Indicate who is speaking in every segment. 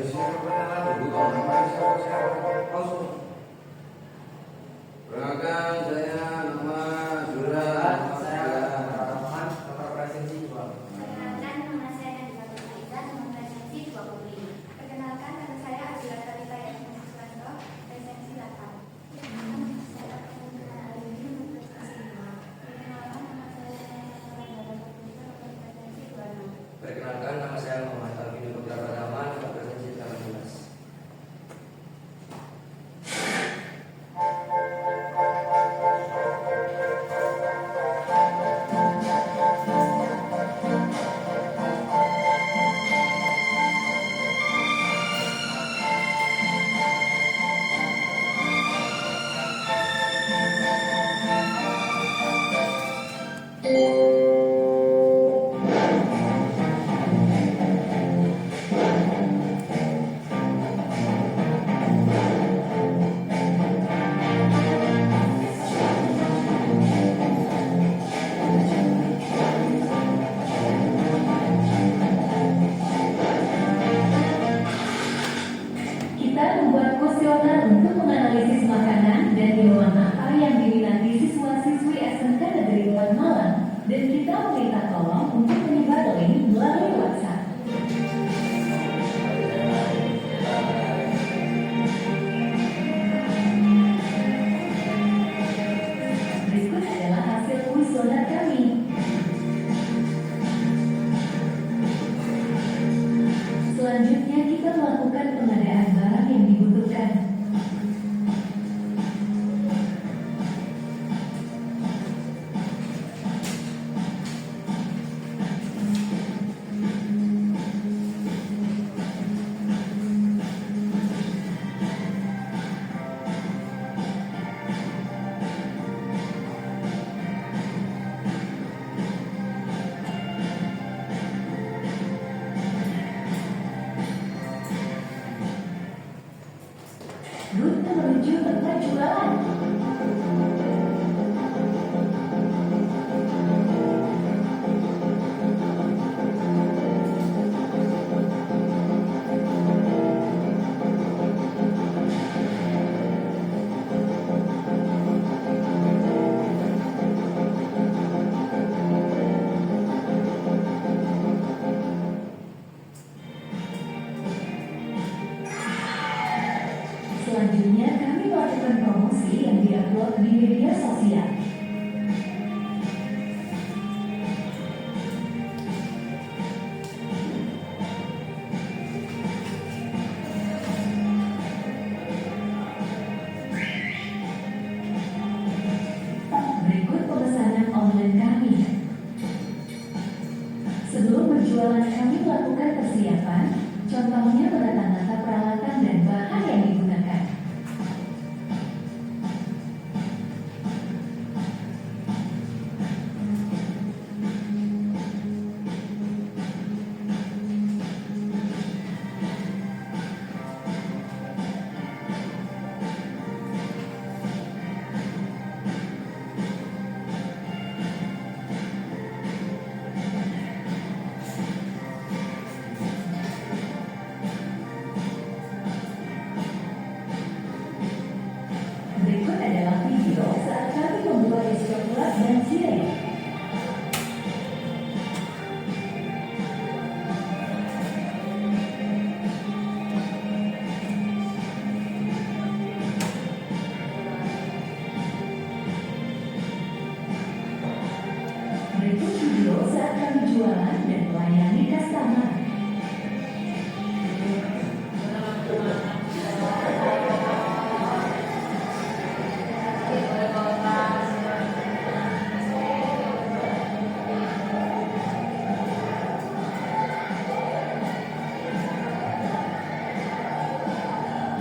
Speaker 1: siapa kenalan dulu kalau namanya siapa langsung. Perkenalkan saya nama Zura.
Speaker 2: Saya Rahman, nomor presensi 2.
Speaker 3: Perkenalkan nama saya Nandita Nurhaliza, nomor presensi 25. Perkenalkan nama saya Azura Talita yang mahasiswa presensi 8. Perkenalkan nama saya Perkenalkan Alini, nomor presensi 5. Perkenalkan nama saya Nandita Nurhaliza, nomor presensi 26.
Speaker 2: Perkenalkan nama saya Muhammad Alvin Putra Pratama, nomor presensi 18.
Speaker 4: Kita membuat kuesioner untuk menganalisis makanan dan minuman apa yang diminati siswa-siswi SMK Negeri 4 Malang, dan kita meminta tolong untuk menyebar link melalui WhatsApp. Berikut adalah hasil kuesioner kami. Selanjutnya kita melakukan pengadaan barang yang dibutuhkan. Rute menuju tempat jualan. Selanjutnya kami melakukan promosi yang diupload di media sosial. Berikut pemesanan online kami. Sebelum berjualan kami melakukan persiapan, contohnya menata-nata peralatan dan bahan yang digunakan. Berikut adalah video saat kami membuat es coklat dan sirih. Berikut video saat kami jualan dan melayani customer.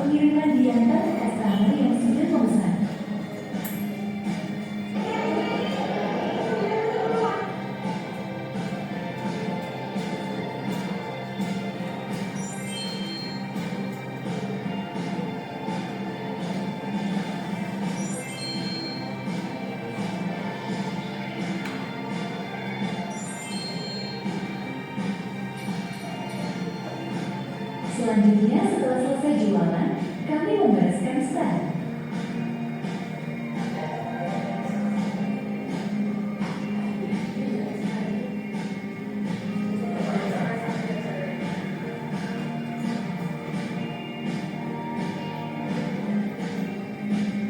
Speaker 4: Pengiriman diantar ke customer yang sudah memesan. selanjutnya setelah selesai jualan, kami membereskan stand.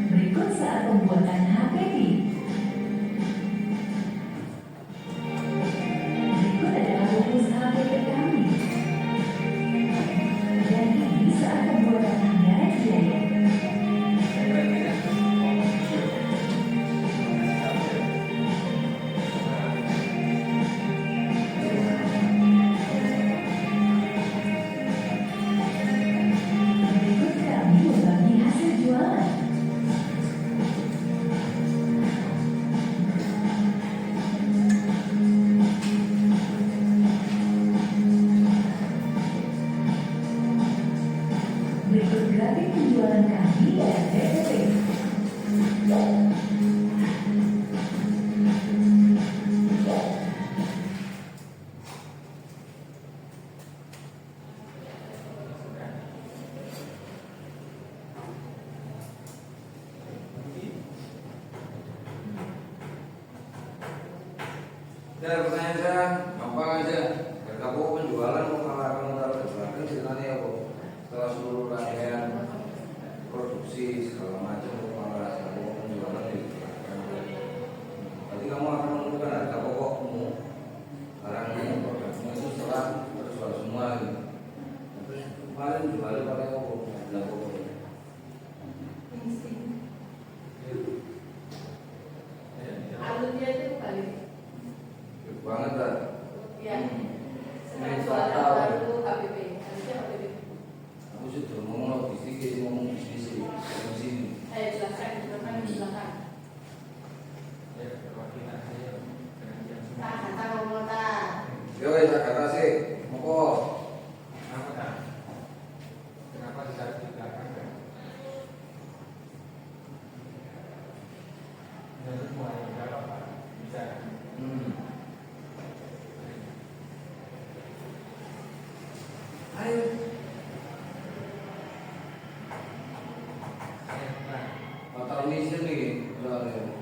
Speaker 4: Berikut saat pembuatan HPD. Berikut adalah fokus HPD kami. Dan ini saat pembuatan anggaran biaya. Berikut kami membagi hasil jualan. Berikut grafik penjualan kami dan DPP.
Speaker 1: Dan pertanyaan saya, gampang aja. Ketika aku penjualan mau malah kamu taruh di belakang ceritanya apa? Setelah seluruh rangkaian produksi segala macam malah kamu penjualan di belakang. Berarti kamu akan menentukan harga pokokmu, barangnya, produkmu itu setelah terjual semua gitu. Terus kemarin jualnya pakai apa? Harga pokoknya.
Speaker 5: Alurnya itu balik.
Speaker 1: Banget kan?
Speaker 5: Ya. Setelah
Speaker 1: Ini
Speaker 5: jualan
Speaker 1: fatal.
Speaker 5: baru HPP. Harusnya HPP.
Speaker 1: Aku sudah ngomong logistik, jadi ngomong bisnis di sini.
Speaker 5: Saya jelaskan, silakan silakan. Tak kata ngomong tak.
Speaker 1: Yo, saya kata sih, moko.
Speaker 6: Kenapa ditaruh di belakang? Menurut mulai berapa Pak? Bisa.
Speaker 1: Ayo. Batal mission nih, soalnya.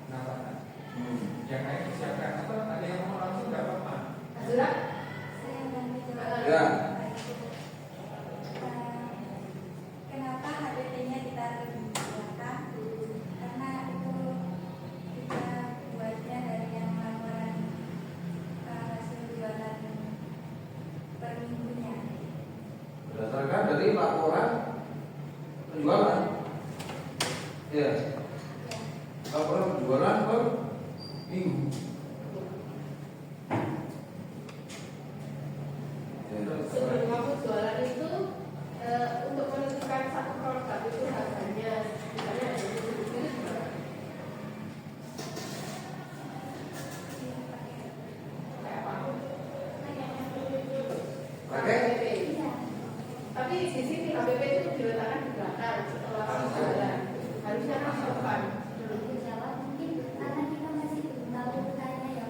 Speaker 6: Kenapa Pak? Yang lain disiapkan atau ada yang mau langsung nggak apa-apa?
Speaker 5: Azura?
Speaker 3: Saya ganti jawab.
Speaker 1: Ya.
Speaker 3: Kenapa HPP-nya ditaruh di belakang? Karena itu kita buatnya dari yang laporan hasil jualan per minggunya.
Speaker 1: Berdasarkan dari laporan penjualan. Ya. Laporan penjualan per minggu. Ya.
Speaker 5: Sebelum kamu jualan itu untuk menentukan satu produk itu harganya misalnya ada di sini kayak apa?
Speaker 1: Pakai?
Speaker 5: HPP.
Speaker 3: Iya.
Speaker 5: Tapi di sini HPP itu diletakkan di belakang setelah kamu jualan. Harusnya kan di depan.
Speaker 3: Jawab mungkin karena kita masih belum tahu urutannya ya,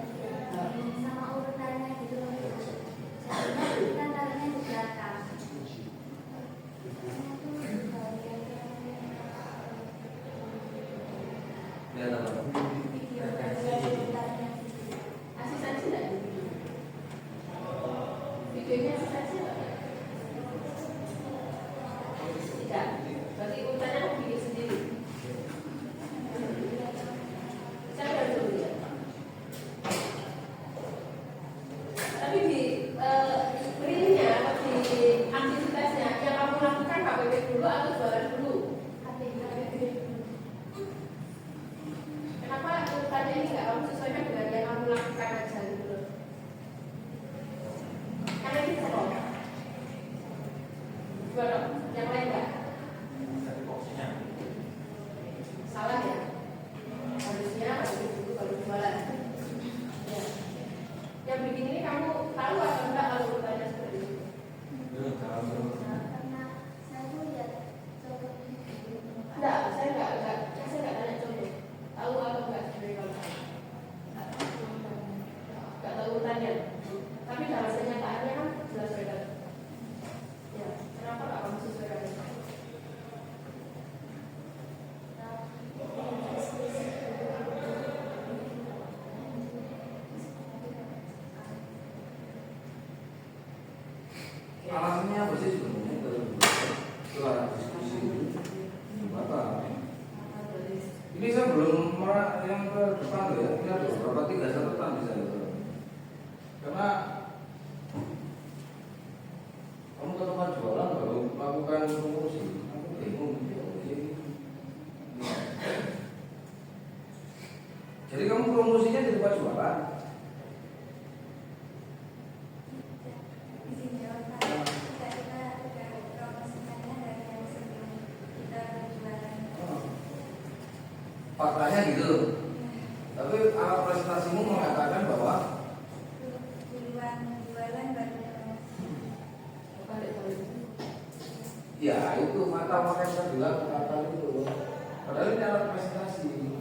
Speaker 3: sama urutannya gitu loh. Jadi kita taruhnya di belakang.
Speaker 1: Ya, apa?
Speaker 3: Video dari urutannya.
Speaker 5: Asistensi tidak? Videonya asistensi tidak? Tidak. Berarti urutannya kamu bikin sendiri. Saya udah dulu ya. Tapi di realnya atau di aktivitasnya yang kamu lakukan HPP dulu atau jualan dulu? Kenapa urutannya ini nggak kamu sesuaikan dengan yang kamu lakukan aja dulu? Karena ini sekolah. Gimana? Yang lain nggak?
Speaker 1: Alasannya apa sih sebenarnya setelah diskusi batal? Ini saya belum yang ke depan tuh ya. Ini ada beberapa 3 catatan di saya. Karena kamu ke tempat jualan baru melakukan promosi, aku bingung. Jadi kamu promosinya di tempat jualan?
Speaker 3: Izin jawab Pak. Kita udah promosikannya dari yang sebelum kita berjualan.
Speaker 1: Faktanya gitu. Tapi alat presentasimu mengatakan bahwa
Speaker 3: Duluan jualan baru
Speaker 1: ya itu makanya saya bilang kata itu. Padahal ini alat presentasi.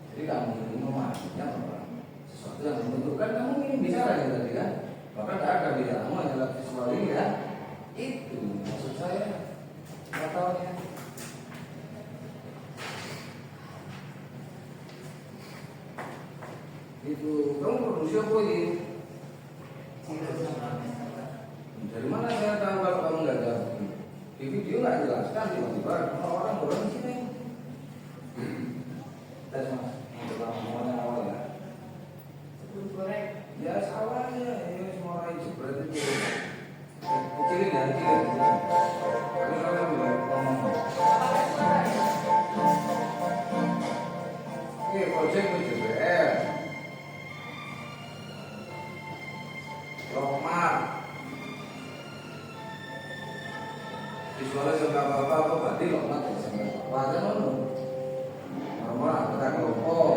Speaker 1: Jadi kamu ini memahaminya bahwa sesuatu yang menentukan kamu ingin bicara ya tadi kan. Bahkan tidak ada bedanya hanya visual ini ya. Itu maksud saya batalnya. Itu kamu produksi apa ini? Dari mana saya tahu kalau kamu nggak jawab? Di video nggak jelaskan tiba-tiba orang di sini. Tes mas, yang awal ya. Ya awalnya ini semua orang jebret itu. Kecilin ya, kecilin. Tapi kalau belum ngomong. Oke, project JBR. Lokmar. Visualnya sudah apa-apa berarti lokmar ya sampai wajar loh. Normal kita kelompok.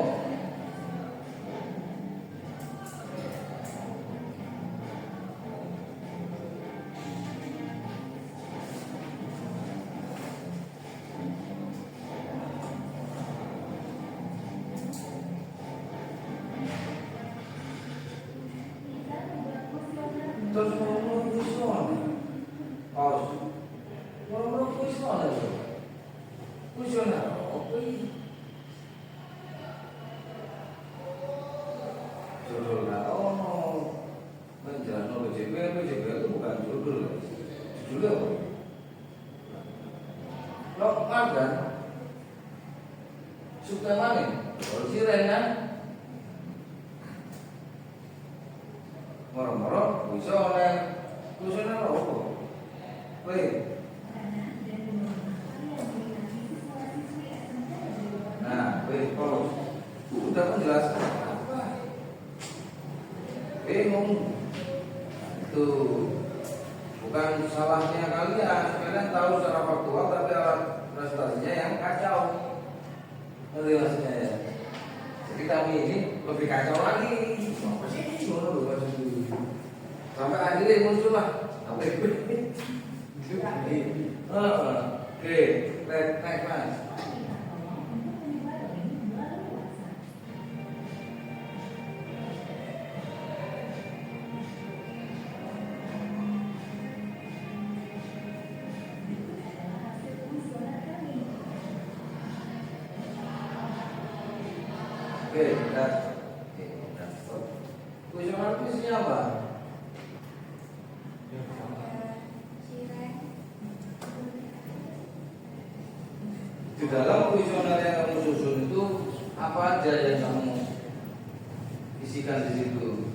Speaker 1: Terus ngomong visual. Pause. Ngomong visual aja. Visioner. Oke. Judul menjelaskan JBL itu bukan judul. Judulnya apa? Lokmar kan? Suka mana? Kalau siren kan? Moro-moro visioner apa? Weh. Nah, weh, kalau udah menjelaskan apa? Bingung. Itu bukan salahnya kalian tahu secara faktual tapi alat presentasinya yang kacau. Ngerti maksudnya ya? Jadi kami ini lebih kacau lagi. Apa sih ini? Sampai akhirnya muncullah APB. Oke, naik mas. Oke, udah. Stop. Kuesioner itu isinya apa? Di dalam kuesioner yang kamu susun itu apa aja yang kamu isikan di situ?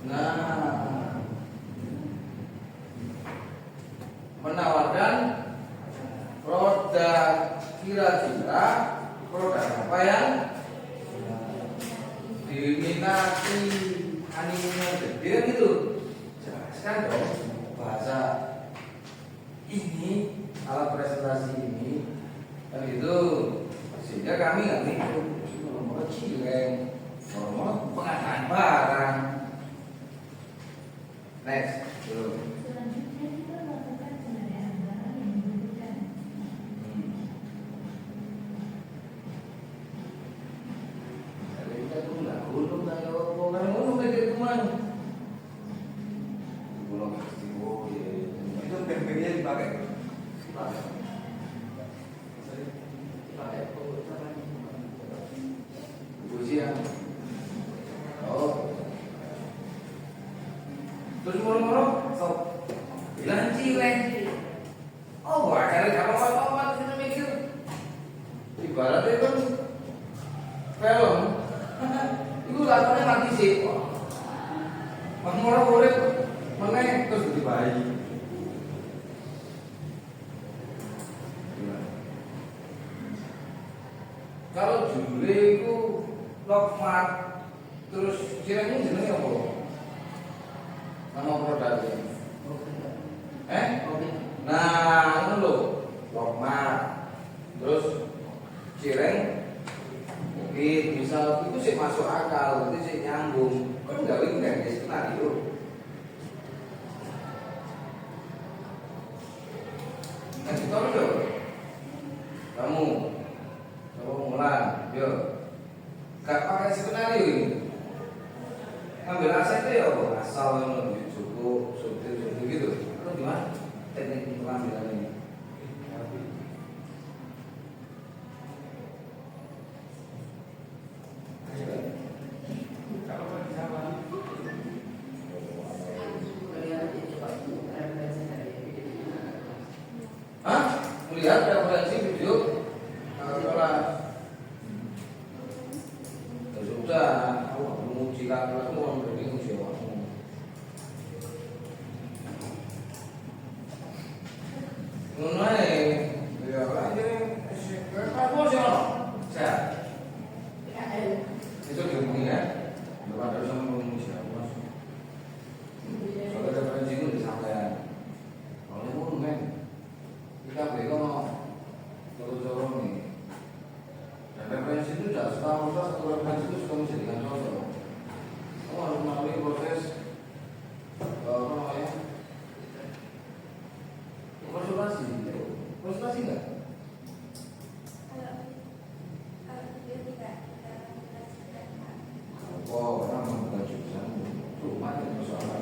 Speaker 1: Nah, menawarkan produk kira-kira produk apa yang diminati animenya gede gitu. Jelaskan dong bahasa ini alat presentasi ini kan gitu sehingga kami nggak mikir nomor cileng nomor pengadaan barang. Next dulu.
Speaker 4: Selanjutnya kita melakukan pengadaan barang yang dibutuhkan.
Speaker 1: Jadi kita tuh nggak untung tanya orang untung mikir kemana? Pulau Kestiwo itu PPG dipakai. Ujian. Oh. Terus moro-moro sok bilang cileng. Oh, akhirnya kalau apa-apa kita mikir ibaratnya kan film. Itu latarnya mati sih. Mas moro urip meneh terus jadi bayi. Kalau jule itu Lokmat terus cilengnya jenenge apa? Nama produknya. Nah, itu loh, Lokmat. Terus cireng mungkin misal itu sih masuk akal, itu sih nyambung. Kan enggak wingi di skenario. Kasih tahu dong. Kamu Mulan, yo. Gak pakai skenario ini. Ambil aset ya, asal yang cukup, subtil gitu. Atau gimana? Teknik pengambilan ini.
Speaker 6: Kalau boleh dijawab.
Speaker 1: Hah? Melihat referensi video kelas. Ya sudah, aku menguji kelasmu, mau menguji awakmu. Mengenai ya aja, aku sih saya itu diomongin ya, bukan harus sama menguji aku. Soalnya referensi itu disampaikan. Kalau itu men, kita bego terus nih. Dan referensi itu tidak serta-merta satu referensi itu sudah menjadikan contoh. Kamu harus melalui proses apa namanya? Konsultasi nggak?
Speaker 3: Dia tidak
Speaker 1: Oh, orang bukan jurusan, cuma itu persoalan.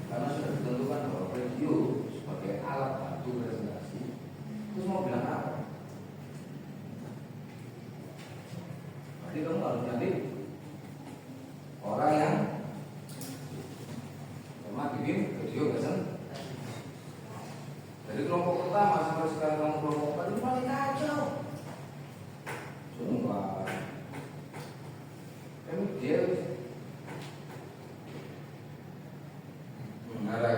Speaker 1: Karena sudah ditentukan bahwa radio sebagai alat bantu presentasi, terus mau bilang apa? Jadi kamu harus nyari orang yang memang bikin video presentasi. Dari kelompok pertama sampai sekarang kamu kelompok 4 itu paling kacau. Sumpah. Kamu dia ada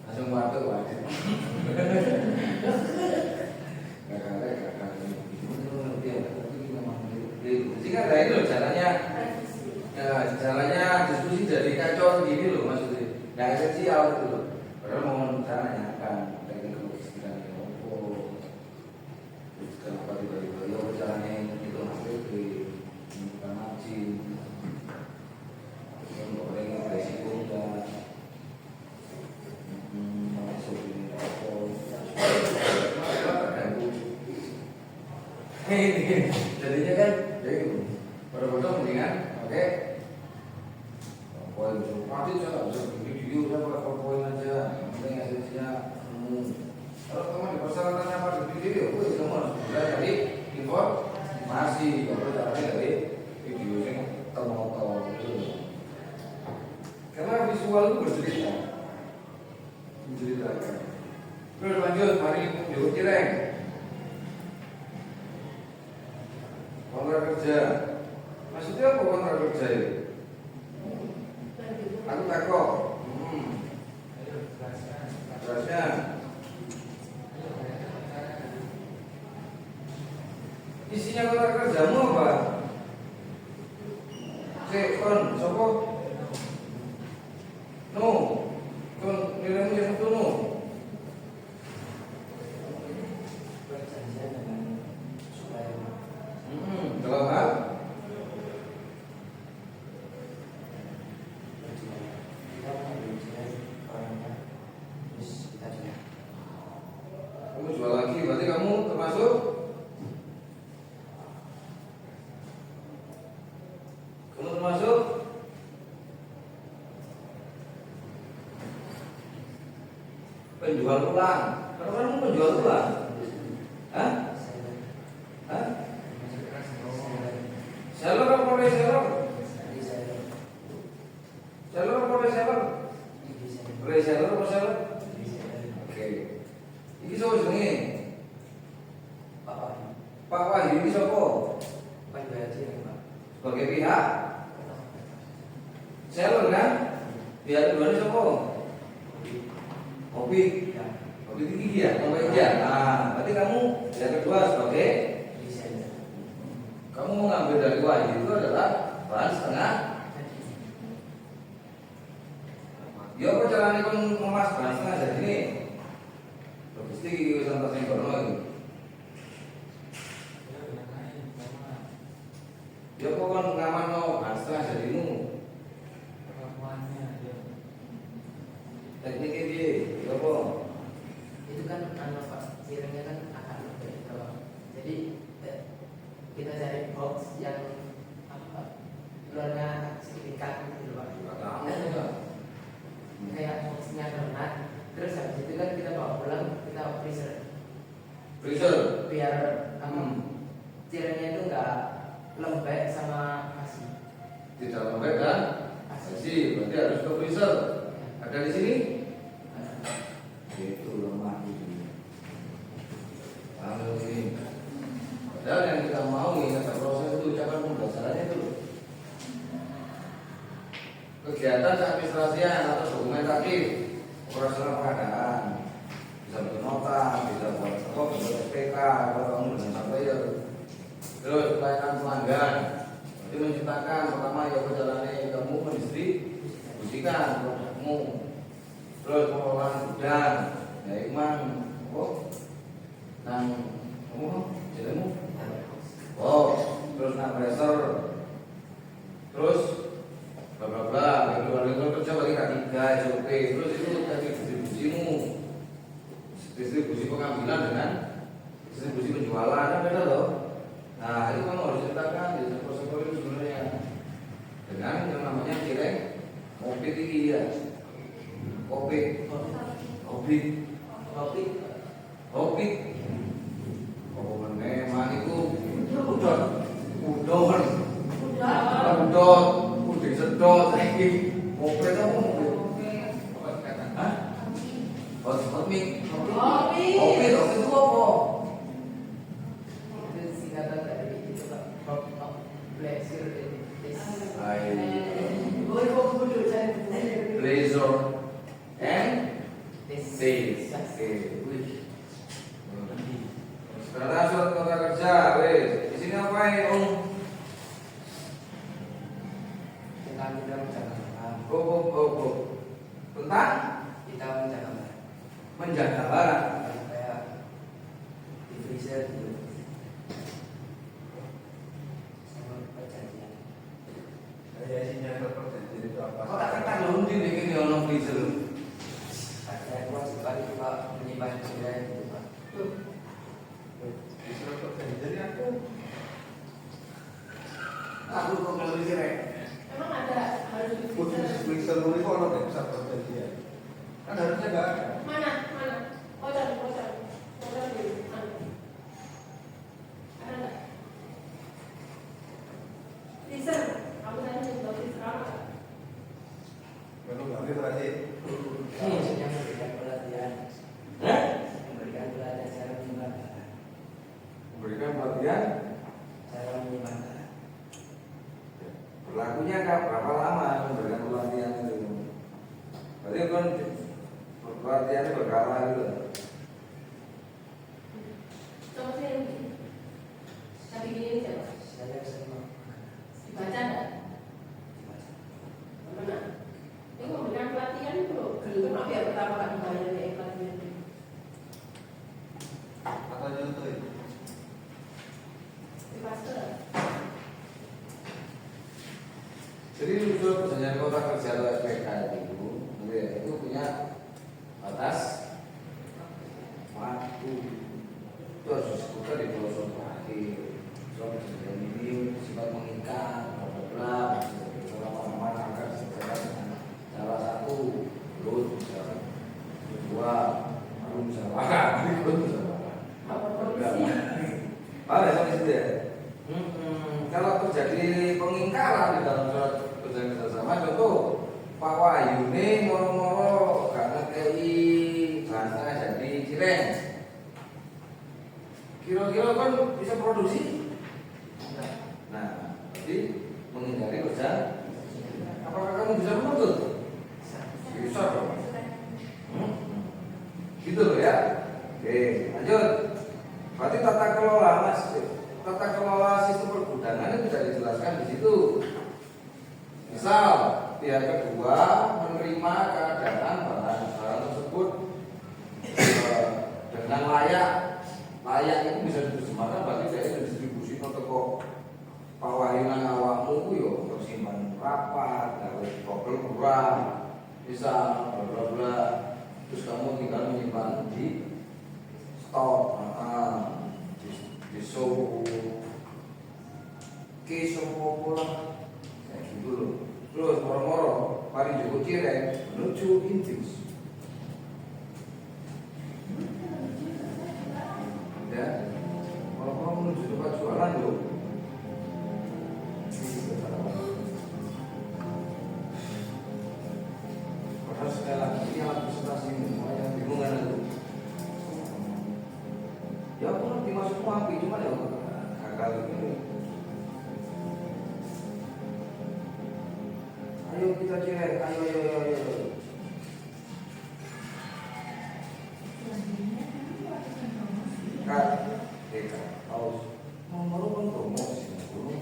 Speaker 1: langsung waktu wajib. Jika ada itu jalannya, ya, jalannya diskusi jadi kacau gini loh maksudnya. Nggak esensial gitu loh. Padahal mau caranya kan. Kenapa tiba-tiba ya caranya itu HPP bukan margin yang goreng resiko enggak masuk ini apa jadinya kan jadi pada mendingan oke poin pasti saya nggak bisa bikin video saya pakai poin aja yang penting esensinya kalau kamu di persyaratannya apa di video kamu harus mulai dari informasi kalau caranya dari video yang termotong gitu. Karena visual itu bercerita menceritakan. Terus lanjut mari yuk cireng kontrak kerja. Maksudnya apa kontrak kerja itu? Aku takut jelasnya. Isinya kontrak kerjamu apa? Kon, sopo? No, kon nilaimu yang itu no. Dalam hal kamu jual lagi, berarti kamu termasuk penjual ulang. Kalau kamu penjual ulang, hah? Hah? Seller apa reseller? Seller apa reseller? Reseller apa seller? Oke. Iki sapa jenenge? Pak Wahyu iki sapa? Sebagai pihak seller kan? Pihak kedua sapa? Kopi. Kopi tinggi ya, kopi ya. Nah, berarti kamu yang kedua sebagai kamu mau ngambil dari Wahyu itu adalah bahan setengah. Ya apa caranya kan ngemas bahan setengah jadi ini? Pasti urusan tersenggol lagi. Ya kok kan ngaman no bahan setengah jadi ini? Tekniknya dia, ya apa?
Speaker 2: Itu kan cirengnya kan akan lebih kalau jadi kita cari box yang luarnya signifikan gitu Pak. Kayak boxnya donat, terus habis itu kan kita bawa pulang, kita freezer biar cirengnya itu nggak lembek sama nasi.
Speaker 1: Tidak lembek kan? Sih, berarti harus ke freezer. Ada di sini? Itu lemah ini. Lalu ini. Padahal yang kita mau ini ada proses itu ucapan pembelajarannya itu. Kegiatan administrasian atau dokumentatif, operasional pengadaan, bisa buat nota, bisa buat stok, bisa SPK, kalau kamu dengan supplier. Terus pelayanan pelanggan, itu menciptakan pertama ya perjalanan kamu mendistribusikan produkmu. Terus pengelolaan gudang, ya imang, nang, jadimu, terus nang bracer, terus bla bla bla, regular kerja bagi K3, SOP, terus itu dari distribusimu, distribusi pengambilan dengan distribusi penjualan, kan beda loh. Nah itu kamu harus ceritakan di proses itu sebenarnya dengan yang namanya cireng kopi tinggi ya, kopi, kopi meneman itu udon, udin sedot, kopi itu kopi itu apa?
Speaker 2: Singkatan dari itu Pak, blazer
Speaker 1: Blazer and sales. Sekarang surat kontrak kerja, wes. Di sini apa ini Om?
Speaker 2: kita menjaga
Speaker 1: Tentang
Speaker 2: kita
Speaker 1: menjaga barang.
Speaker 2: kayak di freezer gitu sama perjanjian.
Speaker 1: Kok tak kata belum di ini orang freezer.
Speaker 2: Saya kewajiban juga menyimpan sudah gitu Pak.
Speaker 1: Aku kok nggak bisa
Speaker 5: Emang ada harus di
Speaker 6: Freezer dulu itu orang nggak bisa perjanjian. Kan harusnya nggak ada.
Speaker 5: mana? Kocan di mana? Ada nggak? Freezer, kamu tadi nyebut freezer apa?
Speaker 6: Kalau nggak ada berarti
Speaker 2: Yang memberikan pelatihan, memberikan pelatihan cara menyimpan barang.
Speaker 1: Memberikan pelatihan
Speaker 2: Cara menyimpan barang.
Speaker 1: berlakunya berapa lama memberikan pelatihan itu? Berarti kan pelatihannya berkala gitu.
Speaker 5: Coba saya begini. Tapi gini siapa?
Speaker 2: Saya sama
Speaker 5: Dibaca enggak? Mana? Ini memberikan pelatihan itu loh. Kenapa ya pertama kali dibayar ya pelatihan itu?
Speaker 6: katanya itu
Speaker 5: Di pasar.
Speaker 1: Jadi unsur perjanjian kontrak kerja atau SPK itu punya batas waktu. Itu harus disebutkan di klausul terakhir. Soal perjanjian ini sifat mengikat, bla bla bla, selama akan diselesaikan dengan salah satu menurut misalnya, kedua belum misalnya, berikut misalnya. Ada sampai situ ya. Kalau terjadi pengingkaran di dalam surat perjanjian kerjasama, contoh Pak Wahyu produksi. Nah, jadi menghindari kerja. Apakah kamu bisa menuntut? Bisa dong. Gitu loh ya. Oke, lanjut. Berarti tata kelola sistem pergudangan itu bisa dijelaskan di situ. Misal pihak kedua menerima keadaan barang tersebut dengan layak itu bisa diterjemahkan berarti dari distribusi toko pawahinan awakmu yo untuk simpan rapat, gawe trouble kurang, bisa bla bla, terus kamu tinggal menyimpan di stok, di show, pola, kayak gitu loh. Terus moro-moro paling cukup cireng menuju intis. Ya, moro-moro menuju tempat jualan loh. Padahal sekali lagi alat presentasi ini yang bingung kan itu. Ya aku nanti masuk mati cuma ya gagal ini. Ayo kita cireng, ayo. Kak, harus memerlukan promosi dulu.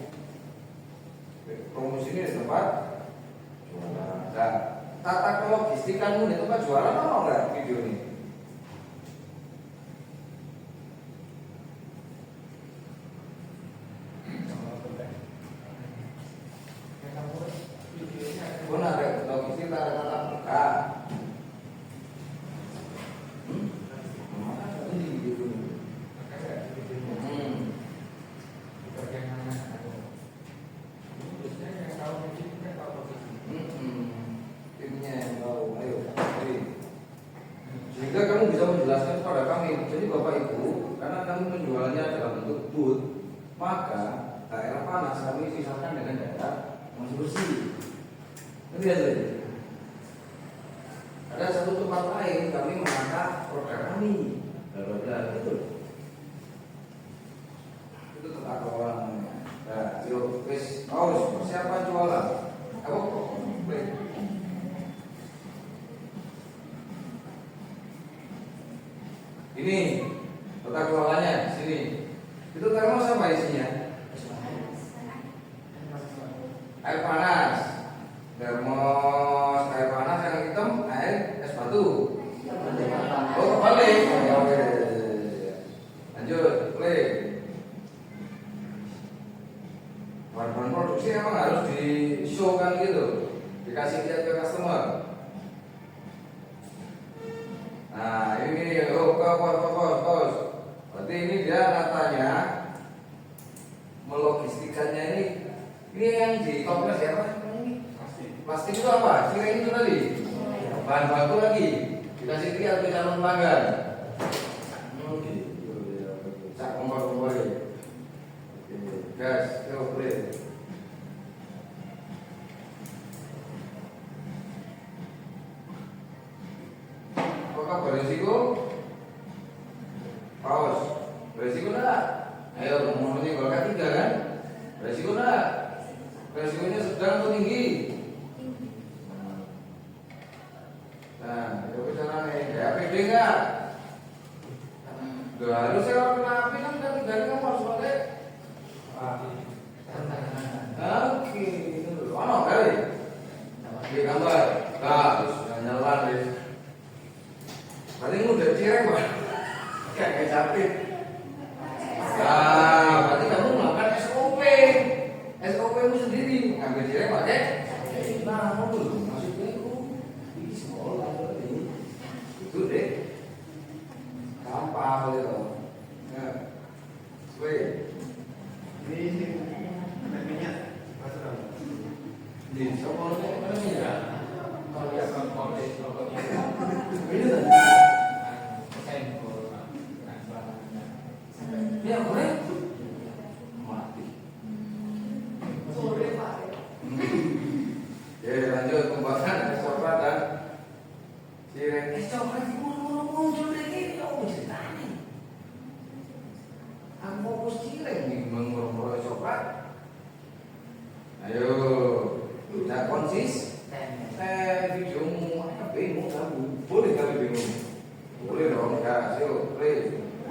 Speaker 1: Promosi ini di tempat jualan. Nah, tata kelogistikanmu di tempat jualan apa enggak video ini? Pun ada logistik, ada tata muka. Sehingga kamu bisa menjelaskan kepada kami. Jadi Bapak Ibu, karena kami menjualnya dalam bentuk booth, maka daerah panas kami pisahkan dengan daerah masih bersih. Lihat lagi. Ada satu tempat lain kami mengangkat produk kami. Itu. Itu tentang keuangan. Nah, yuk, wis, persiapan jualan. Apa kok? Ini tata kelolanya sini. Itu termos apa isinya? Air panas. Termos air panas yang hitam, air es batu. Oh, kebalik. Oke. Lanjut, play. Bahan-bahan produksi emang harus di-show-kan gitu. Dikasih lihat ke customer. Nah, ini bos. Berarti ini dia natanya melogistikannya ini yang di toples ya, apa? Plastik itu apa? Cireng itu tadi. Bahan baku lagi. Dikasih lihat ke calon pelanggan. Oke. Cak kompor-kompor ya. Gas, yuk play. Apakah berisiko? Paus. Berisiko enggak? Ayo, ngomongnya golkar 3 kan? Berisiko enggak? Resikonya sedang atau tinggi? Nah, itu caranya. Kayak APD enggak? Harusnya kalau kena api kan dari kamu harus pakai. Oke, itu dulu. Ono kali. Di gambar. Nah, terus nyala deh. Berarti udah cireng Pak. Kayak capit. Nah, berarti kamu melakukan SOP. SOP-mu sendiri ngambil cireng pakai. Nah, kamu dulu maksudnya itu di sekolah tadi. Itu deh. Gampang gitu. Ya. Weh. Ini minyak. Di sekolah minyak.
Speaker 6: Kalau ya kalau
Speaker 1: Ini tadi. Ya boleh. Mati.
Speaker 5: Sore Pak.
Speaker 1: Ya lanjut pembahasan es coklat dan cireng. Es coklat itu muncul lagi. Oh ceritanya. Aku fokus cireng nih mengurung coklat. Ayo, udah konsis.